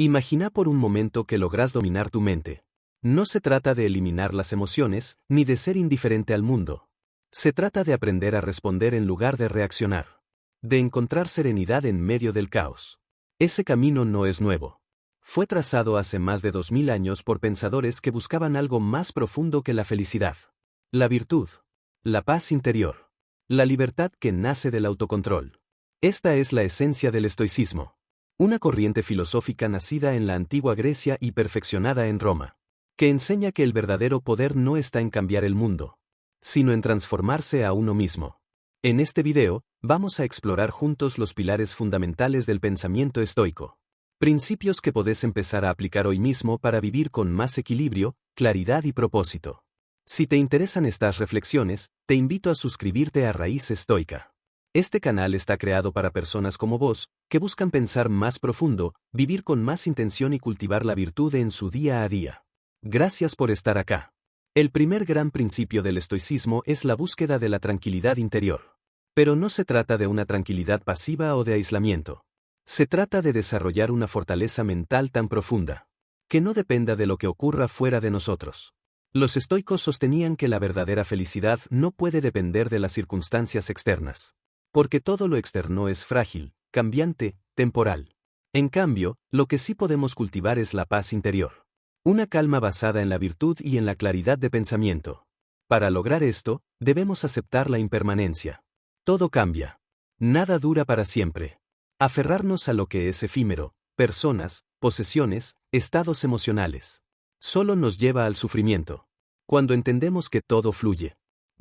Imagina por un momento que logras dominar tu mente. No se trata de eliminar las emociones, ni de ser indiferente al mundo. Se trata de aprender a responder en lugar de reaccionar. De encontrar serenidad en medio del caos. Ese camino no es nuevo. Fue trazado hace más de 2000 años por pensadores que buscaban algo más profundo que la felicidad. La virtud. La paz interior. La libertad que nace del autocontrol. Esta es la esencia del estoicismo. Una corriente filosófica nacida en la antigua Grecia y perfeccionada en Roma. Que enseña que el verdadero poder no está en cambiar el mundo, sino en transformarse a uno mismo. En este video, vamos a explorar juntos los pilares fundamentales del pensamiento estoico. Principios que podés empezar a aplicar hoy mismo para vivir con más equilibrio, claridad y propósito. Si te interesan estas reflexiones, te invito a suscribirte a Raíz Estoica. Este canal está creado para personas como vos, que buscan pensar más profundo, vivir con más intención y cultivar la virtud en su día a día. Gracias por estar acá. El primer gran principio del estoicismo es la búsqueda de la tranquilidad interior. Pero no se trata de una tranquilidad pasiva o de aislamiento. Se trata de desarrollar una fortaleza mental tan profunda, que no dependa de lo que ocurra fuera de nosotros. Los estoicos sostenían que la verdadera felicidad no puede depender de las circunstancias externas. Porque todo lo externo es frágil, cambiante, temporal. En cambio, lo que sí podemos cultivar es la paz interior. Una calma basada en la virtud y en la claridad de pensamiento. Para lograr esto, debemos aceptar la impermanencia. Todo cambia. Nada dura para siempre. Aferrarnos a lo que es efímero, personas, posesiones, estados emocionales, solo nos lleva al sufrimiento. Cuando entendemos que todo fluye,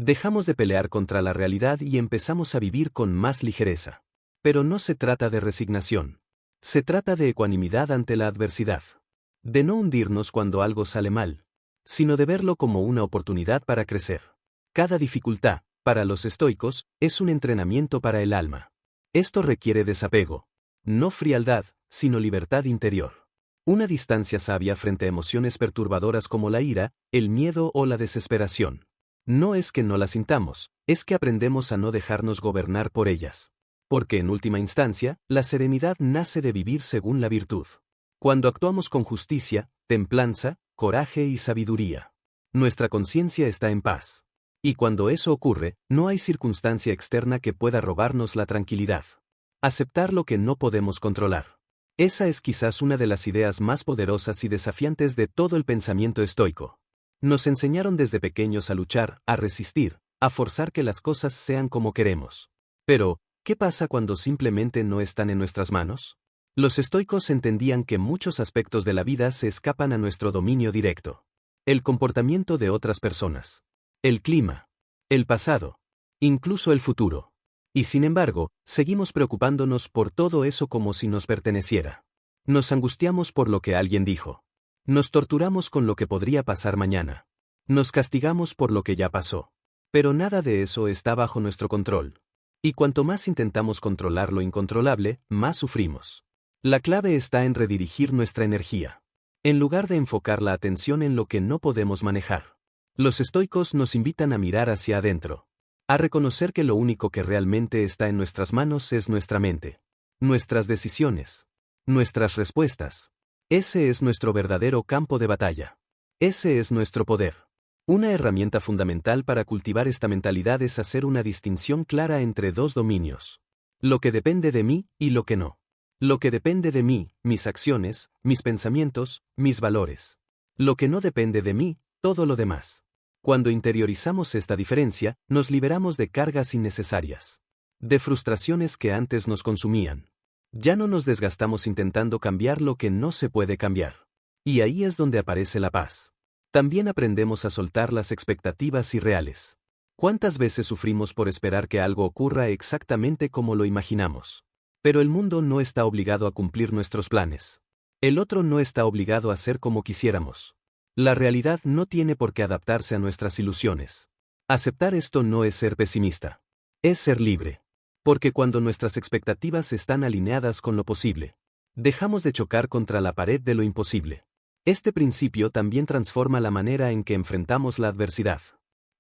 dejamos de pelear contra la realidad y empezamos a vivir con más ligereza. Pero no se trata de resignación. Se trata de ecuanimidad ante la adversidad. De no hundirnos cuando algo sale mal, sino de verlo como una oportunidad para crecer. Cada dificultad, para los estoicos, es un entrenamiento para el alma. Esto requiere desapego. No frialdad, sino libertad interior. Una distancia sabia frente a emociones perturbadoras como la ira, el miedo o la desesperación. No es que no las sintamos, es que aprendemos a no dejarnos gobernar por ellas. Porque en última instancia, la serenidad nace de vivir según la virtud. Cuando actuamos con justicia, templanza, coraje y sabiduría, nuestra conciencia está en paz. Y cuando eso ocurre, no hay circunstancia externa que pueda robarnos la tranquilidad. Aceptar lo que no podemos controlar. Esa es quizás una de las ideas más poderosas y desafiantes de todo el pensamiento estoico. Nos enseñaron desde pequeños a luchar, a resistir, a forzar que las cosas sean como queremos. Pero, ¿qué pasa cuando simplemente no están en nuestras manos? Los estoicos entendían que muchos aspectos de la vida se escapan a nuestro dominio directo. El comportamiento de otras personas, el clima, el pasado, incluso el futuro. Y sin embargo, seguimos preocupándonos por todo eso como si nos perteneciera. Nos angustiamos por lo que alguien dijo. Nos torturamos con lo que podría pasar mañana. Nos castigamos por lo que ya pasó. Pero nada de eso está bajo nuestro control. Y cuanto más intentamos controlar lo incontrolable, más sufrimos. La clave está en redirigir nuestra energía. En lugar de enfocar la atención en lo que no podemos manejar. Los estoicos nos invitan a mirar hacia adentro. A reconocer que lo único que realmente está en nuestras manos es nuestra mente. Nuestras decisiones. Nuestras respuestas. Ese es nuestro verdadero campo de batalla. Ese es nuestro poder. Una herramienta fundamental para cultivar esta mentalidad es hacer una distinción clara entre dos dominios. Lo que depende de mí y lo que no. Lo que depende de mí, mis acciones, mis pensamientos, mis valores. Lo que no depende de mí, todo lo demás. Cuando interiorizamos esta diferencia, nos liberamos de cargas innecesarias. De frustraciones que antes nos consumían. Ya no nos desgastamos intentando cambiar lo que no se puede cambiar. Y ahí es donde aparece la paz. También aprendemos a soltar las expectativas irreales. ¿Cuántas veces sufrimos por esperar que algo ocurra exactamente como lo imaginamos? Pero el mundo no está obligado a cumplir nuestros planes. El otro no está obligado a ser como quisiéramos. La realidad no tiene por qué adaptarse a nuestras ilusiones. Aceptar esto no es ser pesimista. Es ser libre. Porque cuando nuestras expectativas están alineadas con lo posible, dejamos de chocar contra la pared de lo imposible. Este principio también transforma la manera en que enfrentamos la adversidad.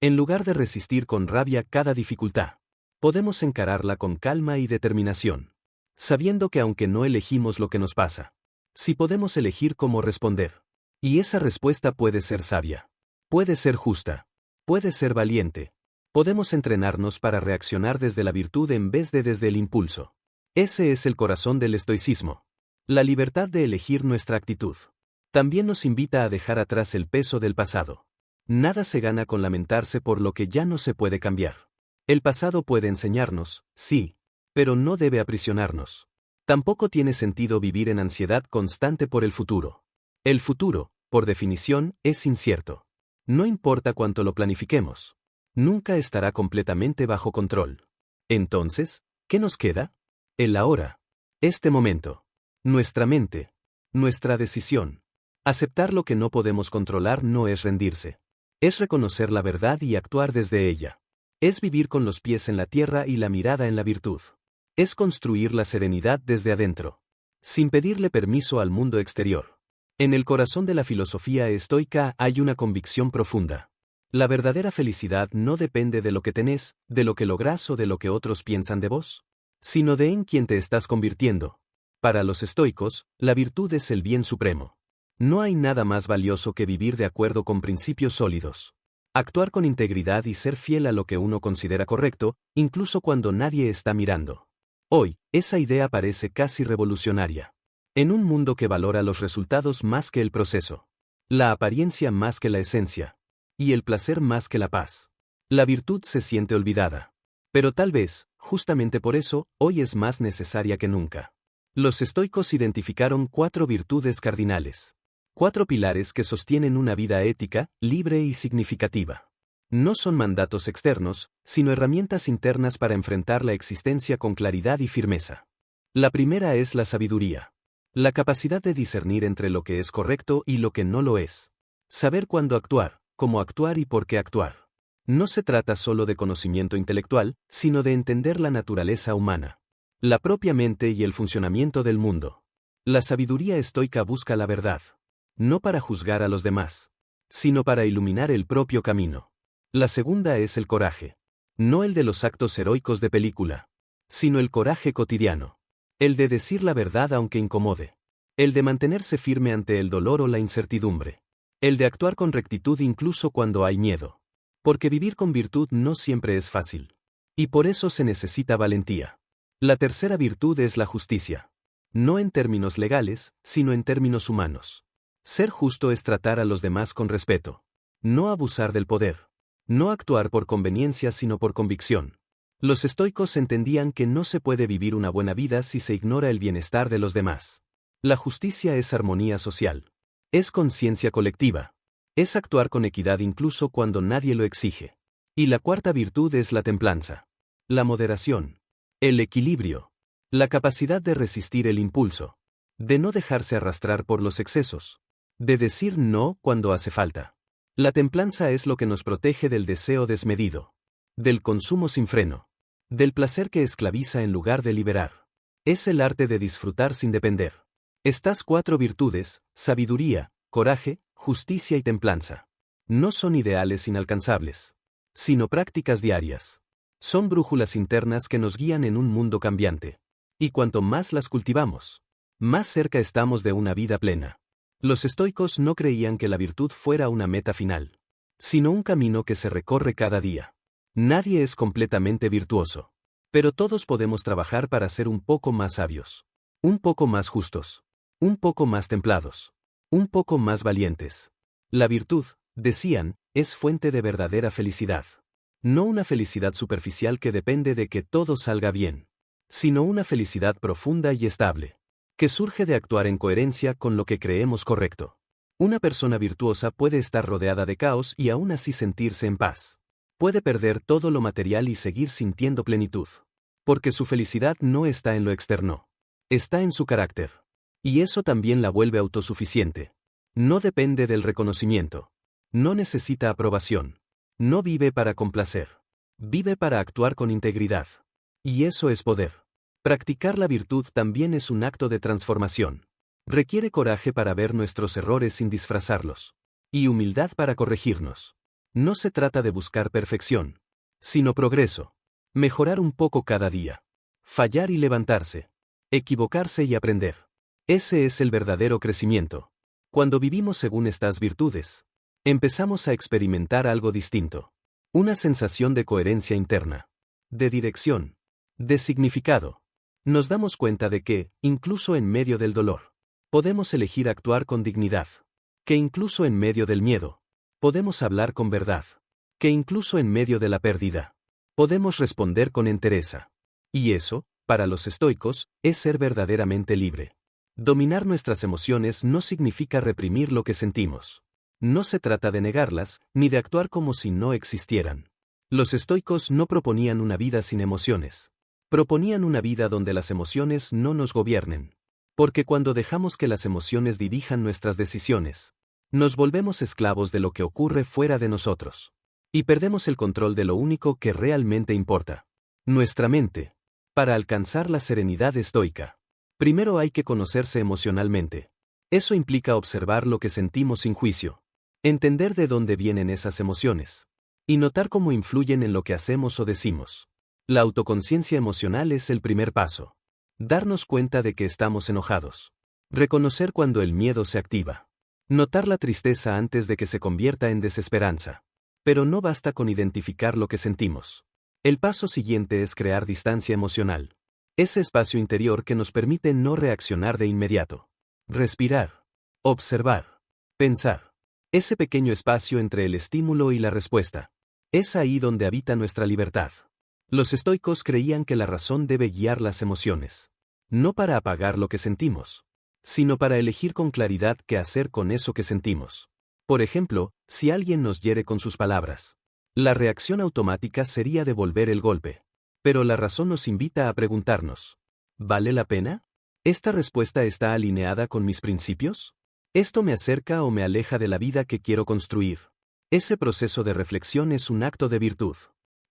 En lugar de resistir con rabia cada dificultad, podemos encararla con calma y determinación. Sabiendo que aunque no elegimos lo que nos pasa, Si podemos elegir cómo responder. Y esa respuesta puede ser sabia. Puede ser justa. Puede ser valiente. Podemos entrenarnos para reaccionar desde la virtud en vez de desde el impulso. Ese es el corazón del estoicismo. La libertad de elegir nuestra actitud. También nos invita a dejar atrás el peso del pasado. Nada se gana con lamentarse por lo que ya no se puede cambiar. El pasado puede enseñarnos, sí, pero no debe aprisionarnos. Tampoco tiene sentido vivir en ansiedad constante por el futuro. El futuro, por definición, es incierto. No importa cuánto lo planifiquemos. Nunca estará completamente bajo control. Entonces, ¿qué nos queda? El ahora. Este momento. Nuestra mente. Nuestra decisión. Aceptar lo que no podemos controlar no es rendirse. Es reconocer la verdad y actuar desde ella. Es vivir con los pies en la tierra y la mirada en la virtud. Es construir la serenidad desde adentro, sin pedirle permiso al mundo exterior. En el corazón de la filosofía estoica hay una convicción profunda. La verdadera felicidad no depende de lo que tenés, de lo que lográs o de lo que otros piensan de vos, sino de en quién te estás convirtiendo. Para los estoicos, la virtud es el bien supremo. No hay nada más valioso que vivir de acuerdo con principios sólidos. Actuar con integridad y ser fiel a lo que uno considera correcto, incluso cuando nadie está mirando. Hoy, esa idea parece casi revolucionaria. En un mundo que valora los resultados más que el proceso, la apariencia más que la esencia, y el placer más que la paz, la virtud se siente olvidada. Pero tal vez, justamente por eso, hoy es más necesaria que nunca. Los estoicos identificaron 4 virtudes cardinales. 4 pilares que sostienen una vida ética, libre y significativa. No son mandatos externos, sino herramientas internas para enfrentar la existencia con claridad y firmeza. La primera es la sabiduría. La capacidad de discernir entre lo que es correcto y lo que no lo es. Saber cuándo actuar, cómo actuar y por qué actuar. No se trata solo de conocimiento intelectual, sino de entender la naturaleza humana, la propia mente y el funcionamiento del mundo. La sabiduría estoica busca la verdad. No para juzgar a los demás, sino para iluminar el propio camino. La segunda es el coraje. No el de los actos heroicos de película, sino el coraje cotidiano. El de decir la verdad aunque incomode. El de mantenerse firme ante el dolor o la incertidumbre. El de actuar con rectitud incluso cuando hay miedo. Porque vivir con virtud no siempre es fácil. Y por eso se necesita valentía. La tercera virtud es la justicia. No en términos legales, sino en términos humanos. Ser justo es tratar a los demás con respeto. No abusar del poder. No actuar por conveniencia sino por convicción. Los estoicos entendían que no se puede vivir una buena vida si se ignora el bienestar de los demás. La justicia es armonía social. Es conciencia colectiva. Es actuar con equidad incluso cuando nadie lo exige. Y la cuarta virtud es la templanza. La moderación. El equilibrio. La capacidad de resistir el impulso. De no dejarse arrastrar por los excesos. De decir no cuando hace falta. La templanza es lo que nos protege del deseo desmedido. Del consumo sin freno. Del placer que esclaviza en lugar de liberar. Es el arte de disfrutar sin depender. Estas 4 virtudes, sabiduría, coraje, justicia y templanza, no son ideales inalcanzables, sino prácticas diarias. Son brújulas internas que nos guían en un mundo cambiante. Y cuanto más las cultivamos, más cerca estamos de una vida plena. Los estoicos no creían que la virtud fuera una meta final, sino un camino que se recorre cada día. Nadie es completamente virtuoso, pero todos podemos trabajar para ser un poco más sabios, un poco más justos, un poco más templados, un poco más valientes. La virtud, decían, es fuente de verdadera felicidad. No una felicidad superficial que depende de que todo salga bien, sino una felicidad profunda y estable, que surge de actuar en coherencia con lo que creemos correcto. Una persona virtuosa puede estar rodeada de caos y aún así sentirse en paz. Puede perder todo lo material y seguir sintiendo plenitud. Porque su felicidad no está en lo externo. Está en su carácter. Y eso también la vuelve autosuficiente. No depende del reconocimiento. No necesita aprobación. No vive para complacer. Vive para actuar con integridad. Y eso es poder. Practicar la virtud también es un acto de transformación. Requiere coraje para ver nuestros errores sin disfrazarlos. Y humildad para corregirnos. No se trata de buscar perfección, sino progreso. Mejorar un poco cada día. Fallar y levantarse. Equivocarse y aprender. Ese es el verdadero crecimiento. Cuando vivimos según estas virtudes, empezamos a experimentar algo distinto. Una sensación de coherencia interna, de dirección, de significado. Nos damos cuenta de que, incluso en medio del dolor, podemos elegir actuar con dignidad. Que incluso en medio del miedo, podemos hablar con verdad. Que incluso en medio de la pérdida, podemos responder con entereza. Y eso, para los estoicos, es ser verdaderamente libre. Dominar nuestras emociones no significa reprimir lo que sentimos. No se trata de negarlas, ni de actuar como si no existieran. Los estoicos no proponían una vida sin emociones. Proponían una vida donde las emociones no nos gobiernen. Porque cuando dejamos que las emociones dirijan nuestras decisiones, nos volvemos esclavos de lo que ocurre fuera de nosotros. Y perdemos el control de lo único que realmente importa: nuestra mente. Para alcanzar la serenidad estoica, primero hay que conocerse emocionalmente. Eso implica observar lo que sentimos sin juicio, entender de dónde vienen esas emociones, y notar cómo influyen en lo que hacemos o decimos. La autoconciencia emocional es el primer paso. Darnos cuenta de que estamos enojados. Reconocer cuando el miedo se activa. Notar la tristeza antes de que se convierta en desesperanza. Pero no basta con identificar lo que sentimos. El paso siguiente es crear distancia emocional. Ese espacio interior que nos permite no reaccionar de inmediato. Respirar. Observar. Pensar. Ese pequeño espacio entre el estímulo y la respuesta. Es ahí donde habita nuestra libertad. Los estoicos creían que la razón debe guiar las emociones. No para apagar lo que sentimos, sino para elegir con claridad qué hacer con eso que sentimos. Por ejemplo, si alguien nos hiere con sus palabras, la reacción automática sería devolver el golpe. Pero la razón nos invita a preguntarnos: ¿vale la pena? ¿Esta respuesta está alineada con mis principios? ¿Esto me acerca o me aleja de la vida que quiero construir? Ese proceso de reflexión es un acto de virtud.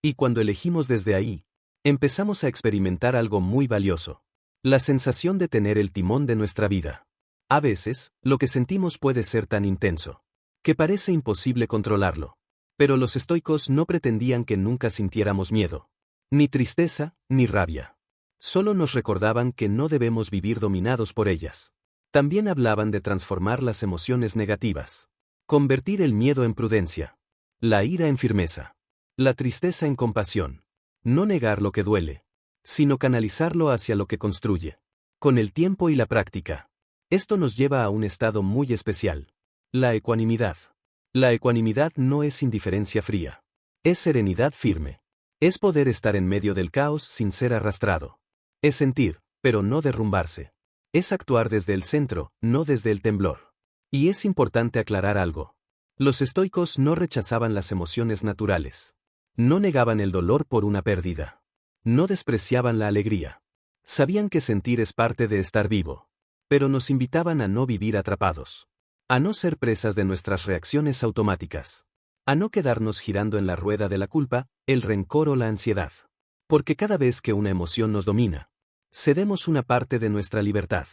Y cuando elegimos desde ahí, empezamos a experimentar algo muy valioso: la sensación de tener el timón de nuestra vida. A veces, lo que sentimos puede ser tan intenso que parece imposible controlarlo. Pero los estoicos no pretendían que nunca sintiéramos miedo, ni tristeza, ni rabia. Solo nos recordaban que no debemos vivir dominados por ellas. También hablaban de transformar las emociones negativas. Convertir el miedo en prudencia. La ira en firmeza. La tristeza en compasión. No negar lo que duele, sino canalizarlo hacia lo que construye. Con el tiempo y la práctica, esto nos lleva a un estado muy especial: la ecuanimidad. La ecuanimidad no es indiferencia fría. Es serenidad firme. Es poder estar en medio del caos sin ser arrastrado. Es sentir, pero no derrumbarse. Es actuar desde el centro, no desde el temblor. Y es importante aclarar algo. Los estoicos no rechazaban las emociones naturales. No negaban el dolor por una pérdida. No despreciaban la alegría. Sabían que sentir es parte de estar vivo. Pero nos invitaban a no vivir atrapados. A no ser presas de nuestras reacciones automáticas. A no quedarnos girando en la rueda de la culpa, el rencor o la ansiedad. Porque cada vez que una emoción nos domina, cedemos una parte de nuestra libertad.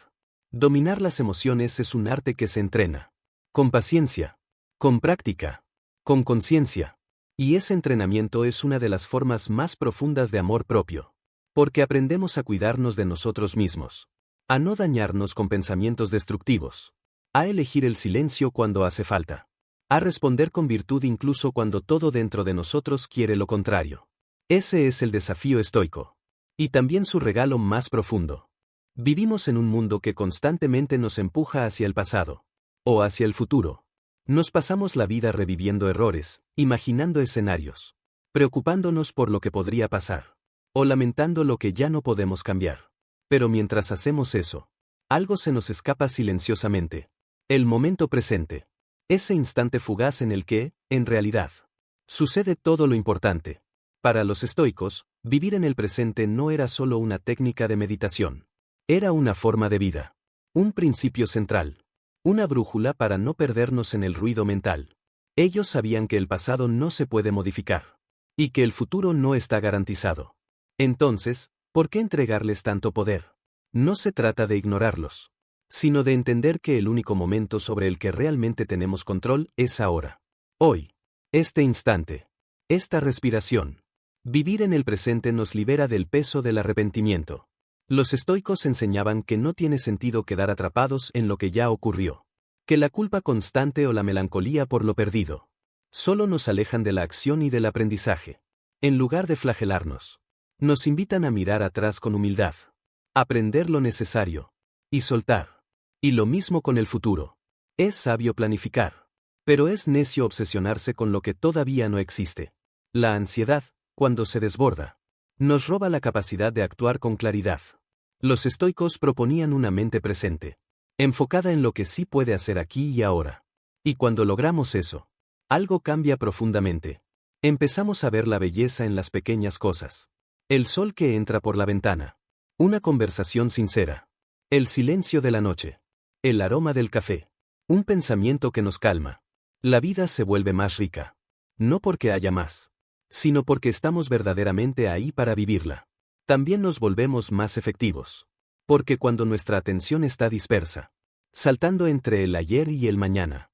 Dominar las emociones es un arte que se entrena. Con paciencia. Con práctica. Con conciencia. Y ese entrenamiento es una de las formas más profundas de amor propio. Porque aprendemos a cuidarnos de nosotros mismos. A no dañarnos con pensamientos destructivos. A elegir el silencio cuando hace falta. A responder con virtud incluso cuando todo dentro de nosotros quiere lo contrario. Ese es el desafío estoico. Y también su regalo más profundo. Vivimos en un mundo que constantemente nos empuja hacia el pasado. O hacia el futuro. Nos pasamos la vida reviviendo errores, imaginando escenarios. Preocupándonos por lo que podría pasar. O lamentando lo que ya no podemos cambiar. Pero mientras hacemos eso, algo se nos escapa silenciosamente. El momento presente. Ese instante fugaz en el que, en realidad, sucede todo lo importante. Para los estoicos, vivir en el presente no era solo una técnica de meditación. Era una forma de vida. Un principio central. Una brújula para no perdernos en el ruido mental. Ellos sabían que el pasado no se puede modificar. Y que el futuro no está garantizado. Entonces, ¿por qué entregarles tanto poder? No se trata de ignorarlos, sino de entender que el único momento sobre el que realmente tenemos control es ahora. Hoy. Este instante. Esta respiración. Vivir en el presente nos libera del peso del arrepentimiento. Los estoicos enseñaban que no tiene sentido quedar atrapados en lo que ya ocurrió. Que la culpa constante o la melancolía por lo perdido solo nos alejan de la acción y del aprendizaje. En lugar de flagelarnos, nos invitan a mirar atrás con humildad, aprender lo necesario y soltar. Y lo mismo con el futuro. Es sabio planificar, pero es necio obsesionarse con lo que todavía no existe. La ansiedad, cuando se desborda, nos roba la capacidad de actuar con claridad. Los estoicos proponían una mente presente, enfocada en lo que sí puede hacer aquí y ahora. Y cuando logramos eso, algo cambia profundamente. Empezamos a ver la belleza en las pequeñas cosas. El sol que entra por la ventana. Una conversación sincera. El silencio de la noche. El aroma del café. Un pensamiento que nos calma. La vida se vuelve más rica. No porque haya más, sino porque estamos verdaderamente ahí para vivirla. También nos volvemos más efectivos. Porque cuando nuestra atención está dispersa, saltando entre el ayer y el mañana,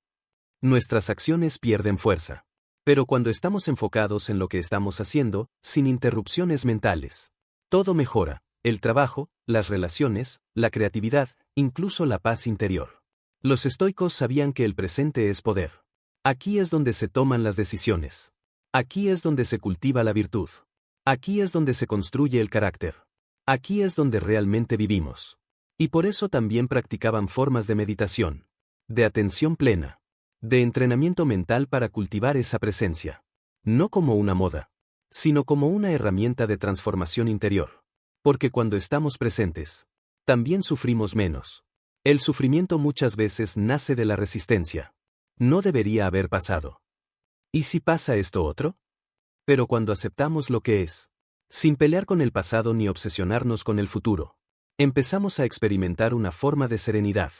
nuestras acciones pierden fuerza. Pero cuando estamos enfocados en lo que estamos haciendo, sin interrupciones mentales, todo mejora: el trabajo, las relaciones, la creatividad, incluso la paz interior. Los estoicos sabían que el presente es poder. Aquí es donde se toman las decisiones. Aquí es donde se cultiva la virtud. Aquí es donde se construye el carácter. Aquí es donde realmente vivimos. Y por eso también practicaban formas de meditación, de atención plena, de entrenamiento mental para cultivar esa presencia. No como una moda, sino como una herramienta de transformación interior. Porque cuando estamos presentes, también sufrimos menos. El sufrimiento muchas veces nace de la resistencia. No debería haber pasado. ¿Y si pasa esto otro? Pero cuando aceptamos lo que es, sin pelear con el pasado ni obsesionarnos con el futuro, empezamos a experimentar una forma de serenidad,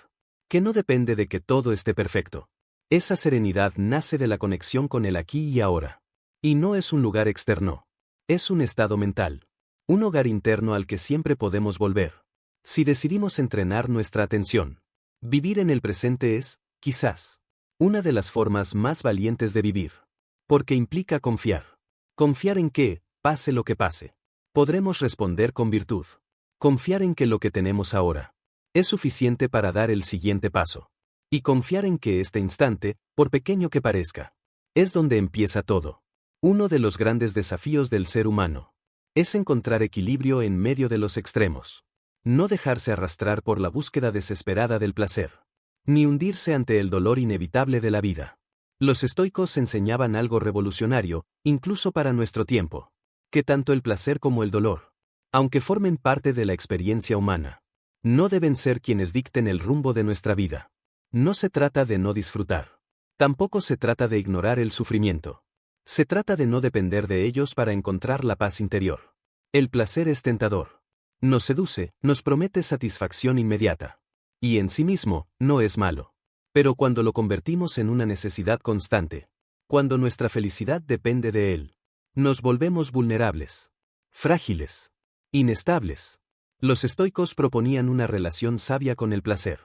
que no depende de que todo esté perfecto. Esa serenidad nace de la conexión con el aquí y ahora. Y no es un lugar externo. Es un estado mental. Un hogar interno al que siempre podemos volver. Si decidimos entrenar nuestra atención. Vivir en el presente es, quizás, una de las formas más valientes de vivir. Porque implica confiar. Confiar en que, pase lo que pase, podremos responder con virtud. Confiar en que lo que tenemos ahora es suficiente para dar el siguiente paso. Y confiar en que este instante, por pequeño que parezca, es donde empieza todo. Uno de los grandes desafíos del ser humano es encontrar equilibrio en medio de los extremos. No dejarse arrastrar por la búsqueda desesperada del placer, ni hundirse ante el dolor inevitable de la vida. Los estoicos enseñaban algo revolucionario, incluso para nuestro tiempo: que tanto el placer como el dolor, aunque formen parte de la experiencia humana, no deben ser quienes dicten el rumbo de nuestra vida. No se trata de no disfrutar. Tampoco se trata de ignorar el sufrimiento. Se trata de no depender de ellos para encontrar la paz interior. El placer es tentador. Nos seduce, nos promete satisfacción inmediata. Y en sí mismo, no es malo. Pero cuando lo convertimos en una necesidad constante, cuando nuestra felicidad depende de él, nos volvemos vulnerables, frágiles, inestables. Los estoicos proponían una relación sabia con el placer.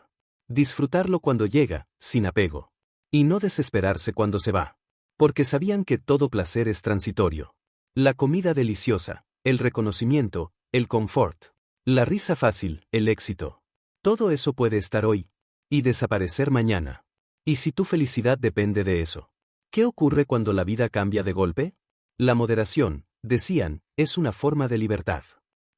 Disfrutarlo cuando llega, sin apego. Y no desesperarse cuando se va. Porque sabían que todo placer es transitorio. La comida deliciosa, el reconocimiento, el confort, la risa fácil, el éxito. Todo eso puede estar hoy y desaparecer mañana. ¿Y si tu felicidad depende de eso? ¿Qué ocurre cuando la vida cambia de golpe? La moderación, decían, es una forma de libertad.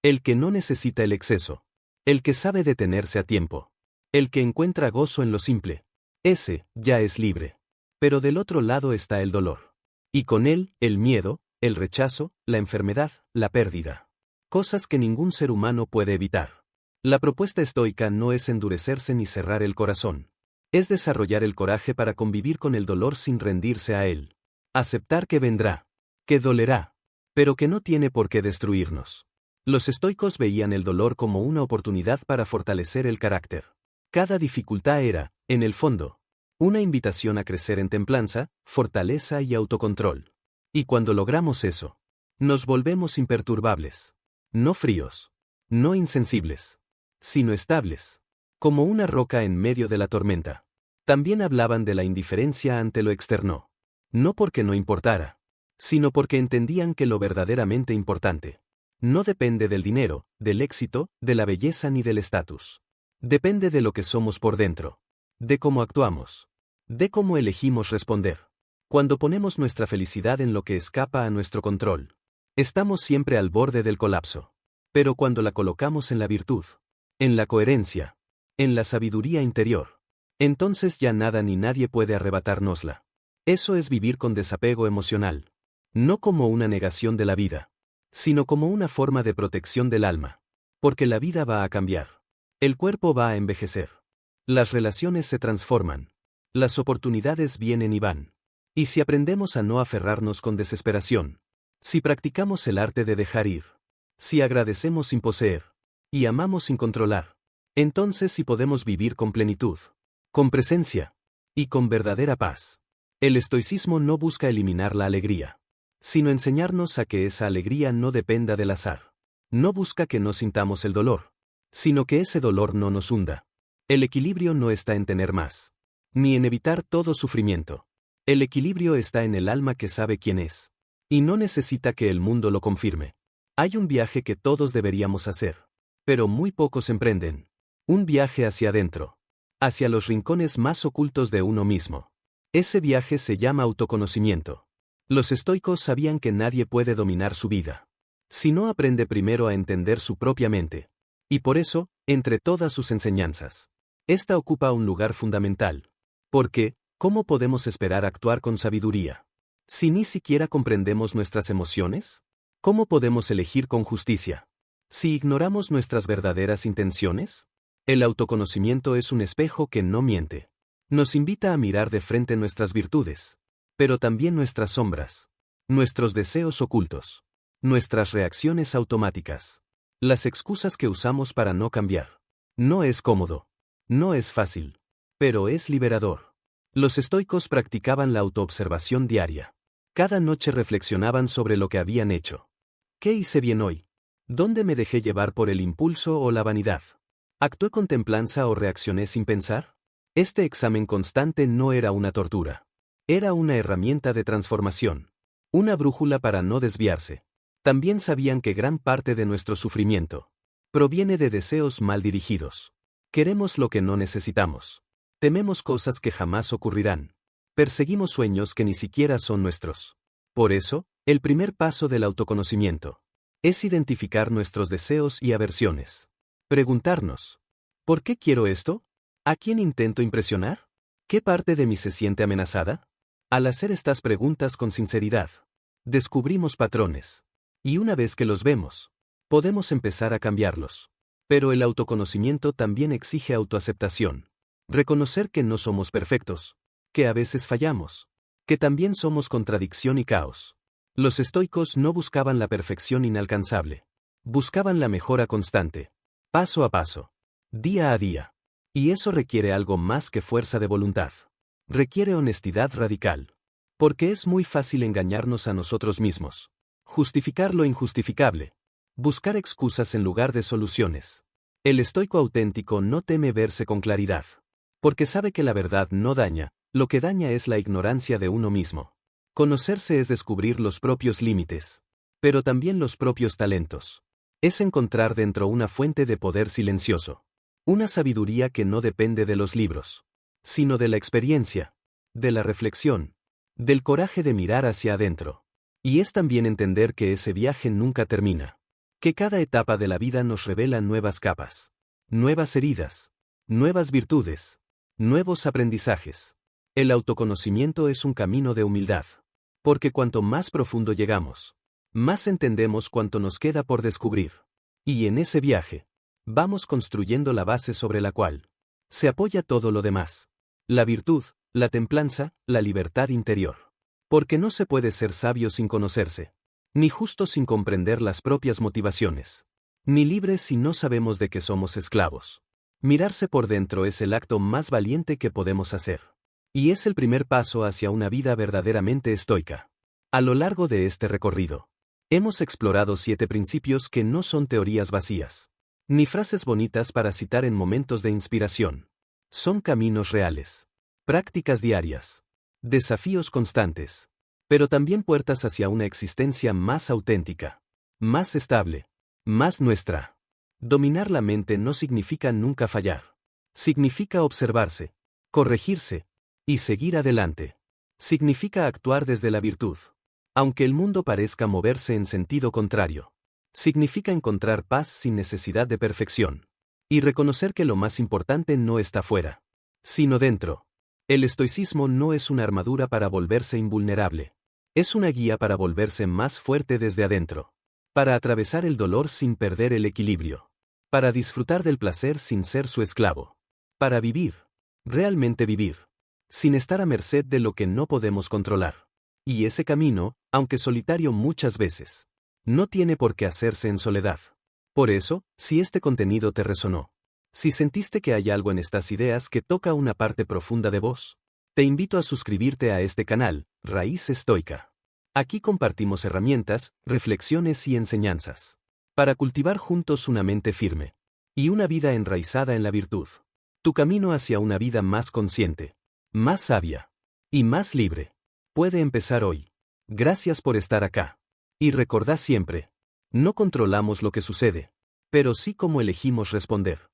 El que no necesita el exceso. El que sabe detenerse a tiempo. El que encuentra gozo en lo simple. Ese, ya es libre. Pero del otro lado está el dolor. Y con él, el miedo, el rechazo, la enfermedad, la pérdida. Cosas que ningún ser humano puede evitar. La propuesta estoica no es endurecerse ni cerrar el corazón. Es desarrollar el coraje para convivir con el dolor sin rendirse a él. Aceptar que vendrá, que dolerá, pero que no tiene por qué destruirnos. Los estoicos veían el dolor como una oportunidad para fortalecer el carácter. Cada dificultad era, en el fondo, una invitación a crecer en templanza, fortaleza y autocontrol. Y cuando logramos eso, nos volvemos imperturbables. No fríos, no insensibles, sino estables, como una roca en medio de la tormenta. También hablaban de la indiferencia ante lo externo. No porque no importara, sino porque entendían que lo verdaderamente importante No depende del dinero, del éxito, de la belleza ni del estatus. Depende de lo que somos por dentro. De cómo actuamos. De cómo elegimos responder. Cuando ponemos nuestra felicidad en lo que escapa a nuestro control, estamos siempre al borde del colapso. Pero cuando la colocamos en la virtud, en la coherencia, en la sabiduría interior, entonces ya nada ni nadie puede arrebatárnosla. Eso es vivir con desapego emocional. No como una negación de la vida, sino como una forma de protección del alma. Porque la vida va a cambiar. El cuerpo va a envejecer. Las relaciones se transforman. Las oportunidades vienen y van. Y si aprendemos a no aferrarnos con desesperación, si practicamos el arte de dejar ir, si agradecemos sin poseer, y amamos sin controlar, entonces sí podemos vivir con plenitud, con presencia, y con verdadera paz. El estoicismo no busca eliminar la alegría, sino enseñarnos a que esa alegría no dependa del azar. No busca que no sintamos el dolor, sino que ese dolor no nos hunda. El equilibrio no está en tener más, ni en evitar todo sufrimiento. El equilibrio está en el alma que sabe quién es, y no necesita que el mundo lo confirme. Hay un viaje que todos deberíamos hacer, pero muy pocos emprenden. Un viaje hacia adentro, hacia los rincones más ocultos de uno mismo. Ese viaje se llama autoconocimiento. Los estoicos sabían que nadie puede dominar su vida, si no aprende primero a entender su propia mente. Y por eso, entre todas sus enseñanzas, esta ocupa un lugar fundamental. Porque, ¿cómo podemos esperar actuar con sabiduría si ni siquiera comprendemos nuestras emociones? ¿Cómo podemos elegir con justicia si ignoramos nuestras verdaderas intenciones? El autoconocimiento es un espejo que no miente. Nos invita a mirar de frente nuestras virtudes, pero también nuestras sombras, nuestros deseos ocultos, nuestras reacciones automáticas, las excusas que usamos para no cambiar. No es cómodo, no es fácil, pero es liberador. Los estoicos practicaban la autoobservación diaria. Cada noche reflexionaban sobre lo que habían hecho. ¿Qué hice bien hoy? ¿Dónde me dejé llevar por el impulso o la vanidad? ¿Actué con templanza o reaccioné sin pensar? Este examen constante no era una tortura. Era una herramienta de transformación. Una brújula para no desviarse. También sabían que gran parte de nuestro sufrimiento proviene de deseos mal dirigidos. Queremos lo que no necesitamos. Tememos cosas que jamás ocurrirán. Perseguimos sueños que ni siquiera son nuestros. Por eso, el primer paso del autoconocimiento es identificar nuestros deseos y aversiones. Preguntarnos, ¿por qué quiero esto? ¿A quién intento impresionar? ¿Qué parte de mí se siente amenazada? Al hacer estas preguntas con sinceridad, descubrimos patrones. Y una vez que los vemos, podemos empezar a cambiarlos. Pero el autoconocimiento también exige autoaceptación. Reconocer que no somos perfectos, que a veces fallamos, que también somos contradicción y caos. Los estoicos no buscaban la perfección inalcanzable. Buscaban la mejora constante, paso a paso, día a día. Y eso requiere algo más que fuerza de voluntad. Requiere honestidad radical. Porque es muy fácil engañarnos a nosotros mismos. Justificar lo injustificable. Buscar excusas en lugar de soluciones. El estoico auténtico no teme verse con claridad. Porque sabe que la verdad no daña, lo que daña es la ignorancia de uno mismo. Conocerse es descubrir los propios límites, pero también los propios talentos. Es encontrar dentro una fuente de poder silencioso. Una sabiduría que no depende de los libros, sino de la experiencia, de la reflexión, del coraje de mirar hacia adentro. Y es también entender que ese viaje nunca termina. Que cada etapa de la vida nos revela nuevas capas, nuevas heridas, nuevas virtudes, nuevos aprendizajes. El autoconocimiento es un camino de humildad. Porque cuanto más profundo llegamos, más entendemos cuánto nos queda por descubrir. Y en ese viaje, vamos construyendo la base sobre la cual se apoya todo lo demás. La virtud, la templanza, la libertad interior. Porque no se puede ser sabio sin conocerse, ni justo sin comprender las propias motivaciones, ni libre si no sabemos de qué somos esclavos. Mirarse por dentro es el acto más valiente que podemos hacer. Y es el primer paso hacia una vida verdaderamente estoica. A lo largo de este recorrido, hemos explorado 7 principios que no son teorías vacías, ni frases bonitas para citar en momentos de inspiración. Son caminos reales, prácticas diarias, desafíos constantes, pero también puertas hacia una existencia más auténtica. más estable, más nuestra. Dominar la mente no significa nunca fallar. Significa observarse, corregirse y seguir adelante. Significa actuar desde la virtud, aunque el mundo parezca moverse en sentido contrario. Significa encontrar paz sin necesidad de perfección. Y reconocer que lo más importante no está fuera, sino dentro. El estoicismo no es una armadura para volverse invulnerable. Es una guía para volverse más fuerte desde adentro. Para atravesar el dolor sin perder el equilibrio. Para disfrutar del placer sin ser su esclavo. Para vivir, realmente vivir, sin estar a merced de lo que no podemos controlar. Y ese camino, aunque solitario muchas veces, no tiene por qué hacerse en soledad. Por eso, si este contenido te resonó, si sentiste que hay algo en estas ideas que toca una parte profunda de vos, te invito a suscribirte a este canal, Raíz Estoica. Aquí compartimos herramientas, reflexiones y enseñanzas para cultivar juntos una mente firme y una vida enraizada en la virtud. Tu camino hacia una vida más consciente, más sabia y más libre puede empezar hoy. Gracias por estar acá. Y recordá siempre, no controlamos lo que sucede, pero sí cómo elegimos responder.